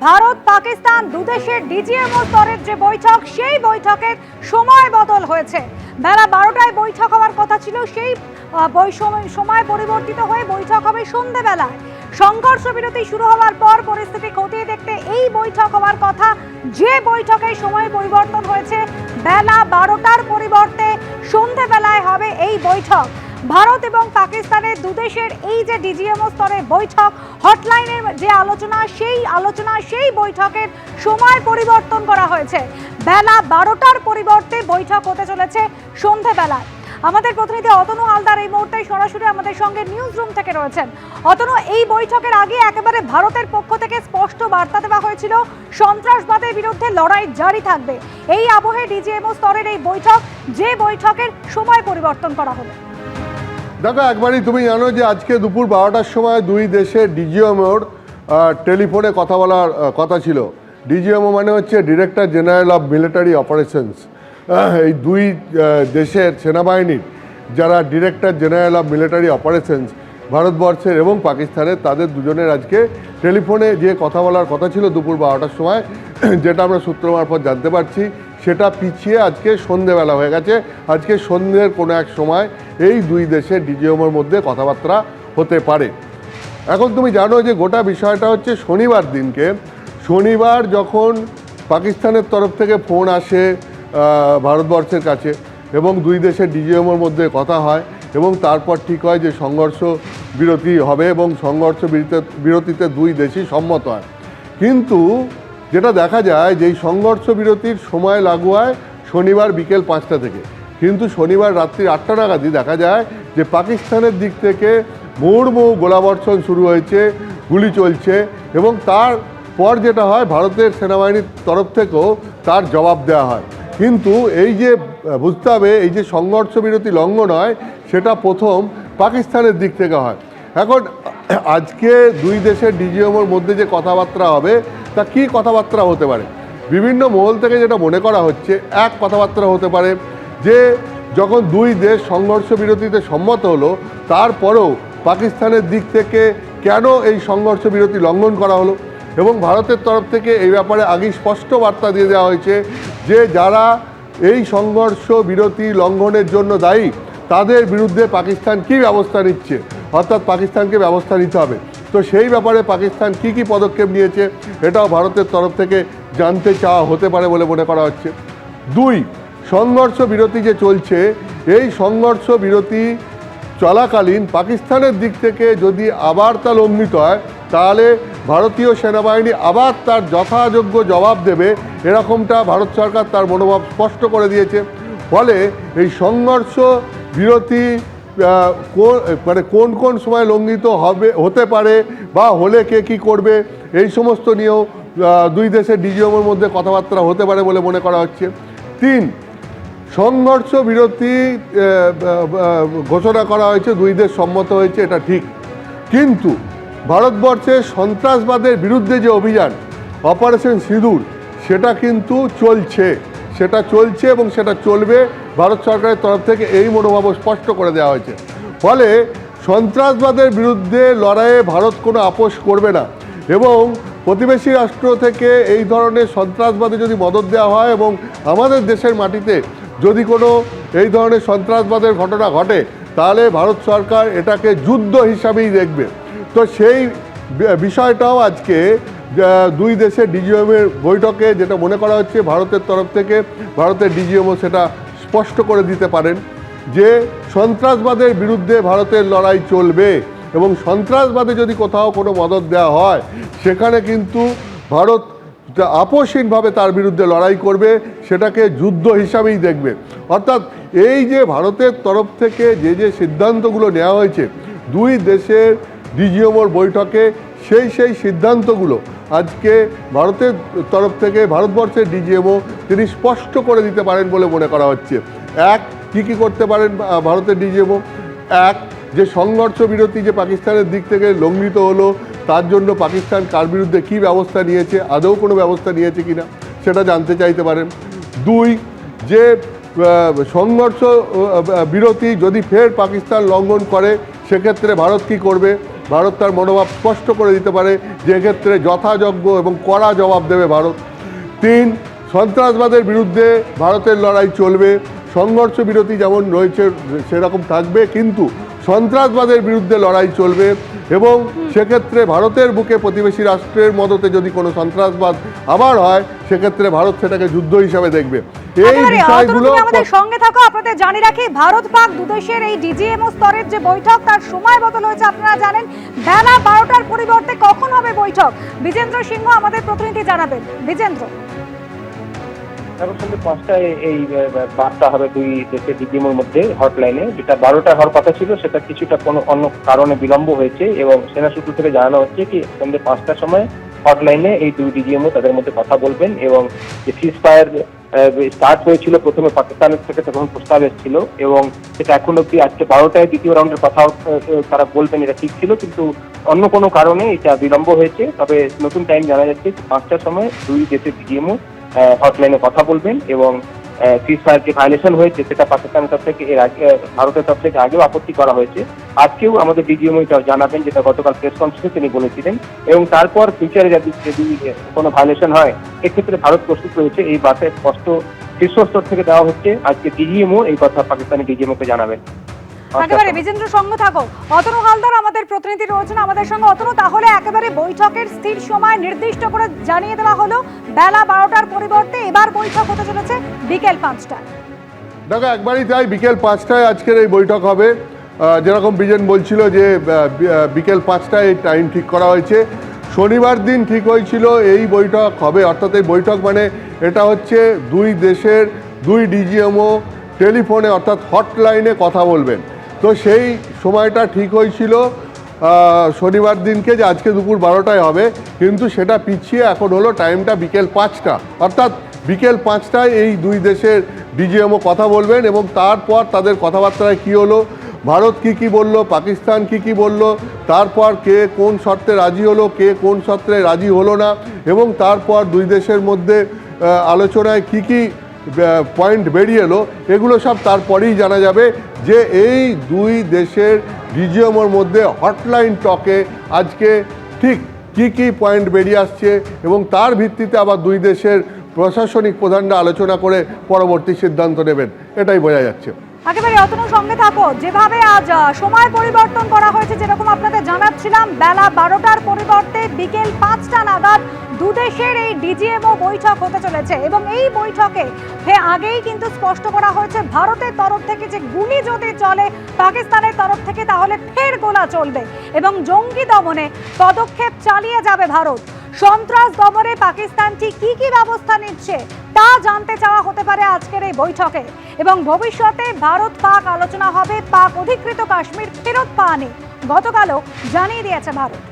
ভারত পাকিস্তান দুদেশের ডিজিএমও স্তরের যে বৈঠক, সেই বৈঠকের সময় বদল হয়েছে। বেলা 12টায় বৈঠক হওয়ার কথা ছিল, সেই সময় পরিবর্তিত হয়ে বৈঠক হবে সন্ধ্যেবেলায়। সংঘর্ষ বিরতি শুরু হওয়ার পর পরিস্থিতি খতিয়ে দেখতে এই বৈঠক হওয়ার কথা, যে বৈঠকের সময় পরিবর্তন হয়েছে। বেলা 12টার পরিবর্তে সন্ধ্যেবেলায় হবে এই বৈঠক। ভারত এবং পাকিস্তানের দুদেশের এই যে ডিজিএমও স্তরের বৈঠক, হটলাইনের যে আলোচনা, সেই বৈঠকের সময় পরিবর্তন করা হয়েছে। বেলা 12টার পরিবর্তে বৈঠক হতে চলেছে সন্ধ্যেবেলায়। আমাদের প্রতিনিধি অতনু হালদার এই মুহূর্তে সরাসরি আমাদের সঙ্গে নিউজ রুম থেকে রয়েছেন। অতনু, এই বৈঠকের আগে একেবারে ভারতের পক্ষ থেকে স্পষ্ট বার্তা দেওয়া হয়েছিল সন্ত্রাসবাদের বিরুদ্ধে লড়াই জারি থাকবে। এই আবহে ডিজিএমও স্তরের এই বৈঠক, যে বৈঠকের সময় পরিবর্তন করা হলো। দেখো, একবারই তুমি জানো যে আজকে দুপুর 12টার সময় দুই দেশের ডিজিএমওর টেলিফোনে কথা বলার কথা ছিল। ডিজিএমও মানে হচ্ছে director general of military operations. এই দুই দেশের সেনাবাহিনীর যারা director general of military operations, ভারতবর্ষের এবং পাকিস্তানের, তাদের দুজনের আজকে টেলিফোনে যে কথা বলার কথা ছিল দুপুর 12টার সময়, যেটা আমরা সূত্র মারফত জানতে পারছি, সেটা পিছিয়ে আজকে সন্ধেবেলা হয়ে গেছে। আজকে সন্ধ্যের কোনো এক সময় এই দুই দেশের ডিজিএমওর মধ্যে কথাবার্তা হতে পারে। এখন তুমি জানো যে গোটা বিষয়টা হচ্ছে শনিবার দিনকে, শনিবার যখন পাকিস্তানের তরফ থেকে ফোন আসে ভারতবর্ষের কাছে এবং দুই দেশের ডিজিএমওর মধ্যে কথা হয় এবং তারপর ঠিক হয় যে সংঘর্ষ বিরতি হবে এবং সংঘর্ষ বিরতিতে দুই দেশই সম্মত হয়। কিন্তু যেটা দেখা যায় যে এই সংঘর্ষ বিরতির সময় লাগু হয় শনিবার বিকেল 5টা থেকে, কিন্তু শনিবার রাত্রি 8টা নাগাদই দেখা যায় যে পাকিস্তানের দিক থেকে মুহুর্মুহু গোলাবর্ষণ শুরু হয়েছে, গুলি চলছে এবং তারপর যেটা হয় ভারতের সেনাবাহিনীর তরফ থেকেও তার জবাব দেওয়া হয়। কিন্তু এই যে বুঝতে হবে, এই যে সংঘর্ষ বিরতি লঙ্ঘন হয় সেটা প্রথম পাকিস্তানের দিক থেকে হয়। এখন আজকে দুই দেশের ডিজিএমওর মধ্যে যে কথাবার্তা হবে, তা কী কথাবার্তা হতে পারে? বিভিন্ন মহল থেকে যেটা মনে করা হচ্ছে, এক কথাবার্তা হতে পারে যে যখন দুই দেশ সংঘর্ষ বিরতিতে সম্মত হলো, তারপরেও পাকিস্তানের দিক থেকে কেন এই সংঘর্ষ বিরতি লঙ্ঘন করা হলো, এবং ভারতের তরফ থেকে এই ব্যাপারে আগেই স্পষ্ট বার্তা দিয়ে দেওয়া হয়েছে যে যারা এই সংঘর্ষ বিরতি লঙ্ঘনের জন্য দায়ী, তাদের বিরুদ্ধে পাকিস্তান কী ব্যবস্থা নিচ্ছে, অর্থাৎ পাকিস্তানকে ব্যবস্থা নিতে হবে। তো সেই ব্যাপারে পাকিস্তান কি কি পদক্ষেপ নিয়েছে, এটাও ভারতের তরফ থেকে জানতে চাওয়া হতে পারে বলে মনে করা হচ্ছে। দুই, সংঘর্ষ বিরতি যে চলছে, এই সংঘর্ষ বিরতি চলাকালীন পাকিস্তানের দিক থেকে যদি আবার তা লঙ্ঘিত হয়, তাহলে ভারতীয় সেনাবাহিনী আবার তার যথাযোগ্য জবাব দেবে, এরকমটা ভারত সরকার তার মনোভাব স্পষ্ট করে দিয়েছে। ফলে এই সংঘর্ষ বিরতি মানে কোন কোন সময় লঙ্ঘিত হতে পারে বা হলে কে কী করবে, এই সমস্ত নিয়েও দুই দেশের ডিজিএমওর মধ্যে কথাবার্তা হতে পারে বলে মনে করা হচ্ছে। তিন, সংঘর্ষ বিরতি ঘোষণা করা হয়েছে, দুই দেশ সম্মত হয়েছে, এটা ঠিক, কিন্তু ভারতবর্ষের সন্ত্রাসবাদের বিরুদ্ধে যে অভিযান অপারেশন সিঁদুর, সেটা কিন্তু চলছে এবং সেটা চলবে। ভারত সরকারের তরফ থেকে এই মনোভাব স্পষ্ট করে দেওয়া হয়েছে। ফলে সন্ত্রাসবাদের বিরুদ্ধে লড়াইয়ে ভারত কোনো আপোষ করবে না, এবং প্রতিবেশী রাষ্ট্র থেকে এই ধরনের সন্ত্রাসবাদে যদি মদদ দেওয়া হয় এবং আমাদের দেশের মাটিতে যদি কোনো এই ধরনের সন্ত্রাসবাদের ঘটনা ঘটে, তাহলে ভারত সরকার এটাকে যুদ্ধ হিসাবেই দেখবে। তো সেই বিষয়টাও আজকে দুই দেশের ডিজিএমের বৈঠকে যেটা মনে করা হচ্ছে, ভারতের তরফ থেকে ভারতের ডিজিএমও সেটা স্পষ্ট করে দিতে পারেন যে সন্ত্রাসবাদের বিরুদ্ধে ভারতের লড়াই চলবে, এবং সন্ত্রাসবাদে যদি কোথাও কোনো মদদ দেওয়া হয়, সেখানে কিন্তু ভারত আপোষহীনভাবে তার বিরুদ্ধে লড়াই করবে, সেটাকে যুদ্ধ হিসাবেই দেখবে। অর্থাৎ এই যে ভারতের তরফ থেকে যে যে সিদ্ধান্তগুলো নেওয়া হয়েছে দুই দেশের ডিজিএমওর বৈঠকে, সেই সিদ্ধান্তগুলো আজকে ভারতের তরফ থেকে ভারতবর্ষের ডিজিএমও তিনি স্পষ্ট করে দিতে পারেন বলে মনে করা হচ্ছে। এক, কী করতে পারেন ভারতের ডিজিএমও? এক, যে সংঘর্ষ বিরতি যে পাকিস্তানের দিক থেকে লঙ্ঘিত হলো, তার জন্য পাকিস্তান কার বিরুদ্ধে কী ব্যবস্থা নিয়েছে, আদৌ কোনো ব্যবস্থা নিয়েছে কিনা, সেটা জানতে চাইতে পারেন। দুই, যে সংঘর্ষ বিরতি যদি ফের পাকিস্তান লঙ্ঘন করে, সেক্ষেত্রে ভারত কী করবে, ভারত তার মনোভাব স্পষ্ট করে দিতে পারে যে এক্ষেত্রে যথাযোগ্য এবং কড়া জবাব দেবে ভারত। 3, সন্ত্রাসবাদের বিরুদ্ধে ভারতের লড়াই চলবে, সংঘর্ষ বিরতি যেমন রয়েছে সেরকম থাকবে, কিন্তু সন্ত্রাসবাদের বিরুদ্ধে লড়াই চলবে এবং সেক্ষেত্রে ভারতের বুকে প্রতিবেশী রাষ্ট্রের মদতে যদি কোনো সন্ত্রাসবাদ আবার হয় সেক্ষেত্রে ভারত সেটাকে যুদ্ধ হিসাবে দেখবে। এই বিষয়গুলো আমাদের সঙ্গে থাকো। আপনাদের জানিয়ে রাখি, ভারত পাক দুদেশের এই ডিজিএমও স্তরের যে বৈঠক তার সময় বদল হয়েছে। আপনারা জানেন বেলা 12টার পরিবর্তে কখন হবে বৈঠক, বিজেন্দ্র সিংহ আমাদের প্রতিনিধি জানাবেন। বিজেন্দ্র, এখন সন্ধ্যে 5টায় এই বার্তা হবে দুই দেশের ডিজিএমওর মধ্যে হটলাইনে, যেটা 12টা হওয়ার কথা ছিল সেটা কিছুটা কোনো অন্য কারণে বিলম্ব হয়েছে এবং সেনা সূত্র থেকে জানানো হচ্ছে কি সন্ধ্যে 5টার সময় হটলাইনে এই দুই ডিজিএমও তাদের মধ্যে কথা বলবেন এবং যে সিজ ফায়ার স্টার্ট হয়েছিল প্রথমে পাকিস্তানের থেকে তখন প্রস্তাব এসেছিল এবং সেটা এখন অব্দি আজকে 12টায় দ্বিতীয় রাউন্ডের কথা তারা বলবেন এটা ঠিক ছিল, কিন্তু অন্য কোনো কারণে এটা বিলম্ব হয়েছে। তবে নতুন টাইম জানা যাচ্ছে 5টার সময় দুই দেশের ডিজিএমও হটলাইনে কথা বলবেন এবং সিজ ফায়ার যে ভায়োলেশন হয়েছে সেটা পাকিস্তানের তরফ থেকে এর আগে ভারতের তরফ থেকে আগেও আপত্তি করা হয়েছে। আজকেও আমাদের ডিজিএমও জানাবেন, যেটা গতকাল প্রেস কনফারেন্সে তিনি বলেছিলেন, এবং তারপর ফিউচারে যদি কোনো ভায়োলেশন হয় এক্ষেত্রে ভারত প্রস্তুত রয়েছে। এই বার্তায় স্পষ্ট শীর্ষস্তর থেকে দেওয়া হচ্ছে। আজকে ডিজিএমও এই কথা পাকিস্তানি ডিজিএমওকে জানাবেন। একেবারে বিজেন্দ্র সঙ্গে থাকো। অতনু হালদার আমাদের প্রতিনিধি রয়েছেন আমাদের সঙ্গে। অতনু, তাহলে একেবারে বৈঠকের স্থির সময় নির্দিষ্ট করে জানিয়ে দেওয়া হলো, বেলা 12টার পরিবর্তে এবার বৈঠক হতে চলেছে বিকেল 5টায়। দেখো একবারই তাই, বিকেল 5টায় আজকের এই বৈঠক হবে। যেরকম বিজেন বলছিল যে বিকেল 5টায় এই টাইম ঠিক করা হয়েছে। শনিবার দিন ঠিক হয়েছিল এই বৈঠক হবে, অর্থাৎ এই বৈঠক মানে এটা হচ্ছে দুই দেশের দুই ডিজিএমও টেলিফোনে অর্থাৎ হটলাইনে কথা বলবেন। তো সেই সময়টা ঠিক হয়েছিল শনিবার দিনকে যে আজকে দুপুর 12টায় হবে, কিন্তু সেটা পিছিয়ে এখন হলো টাইমটা বিকেল 5টা, অর্থাৎ বিকেল 5টায় এই দুই দেশের ডিজিএমও কথা বলবেন এবং তারপর তাদের কথাবার্তায় কী হলো, ভারত কি বলল, পাকিস্তান কি বলল, তারপর কে কোন শর্তে রাজি হলো, কে কোন শর্তে রাজি হলো না, এবং তারপর দুই দেশের মধ্যে আলোচনায় কি পয়েন্ট বেরিয়ে এলো, এগুলো সব তারপরেই জানা যাবে যে এই দুই দেশের ডিজিএমওর মধ্যে হটলাইন টকে আজকে ঠিক কি পয়েন্ট বেরিয়ে আসছে এবং তার ভিত্তিতে আবার দুই দেশের প্রশাসনিক প্রধানরা আলোচনা করে পরবর্তী সিদ্ধান্ত নেবেন, এটাই বোঝা যাচ্ছে। একেবারে অতনু সঙ্গে থাকো। যেভাবে আজ সময় পরিবর্তন করা হয়েছে, যেরকম আপনাদের জানাচ্ছিলাম, বেলা 12টার পরিবর্তে বিকেল 5টা নাগাদ দুদেশের এই ডিজিএমও বৈঠক হতে চলেছে এবং এই বৈঠকে আগেই কিন্তু স্পষ্ট করা হয়েছে ভারতের তরফ থেকে যে গুলি যদি চলে পাকিস্তানের তরফ থেকে তাহলে ফের গোলা চলবে এবং জঙ্গি দমনে পদক্ষেপ চালিয়ে যাবে ভারত। সন্ত্রাস দমনে পাকিস্তান ঠিক কি ব্যবস্থা নিচ্ছে তা জানতে চাওয়া হতে পারে আজকের এই বৈঠকে এবং ভবিষ্যতে ভারত পাক আলোচনা হবে পাক অধিকৃত কাশ্মীর ফেরত পাওয়া নিয়ে। গতকালও জানিয়ে দিয়েছে ভারত।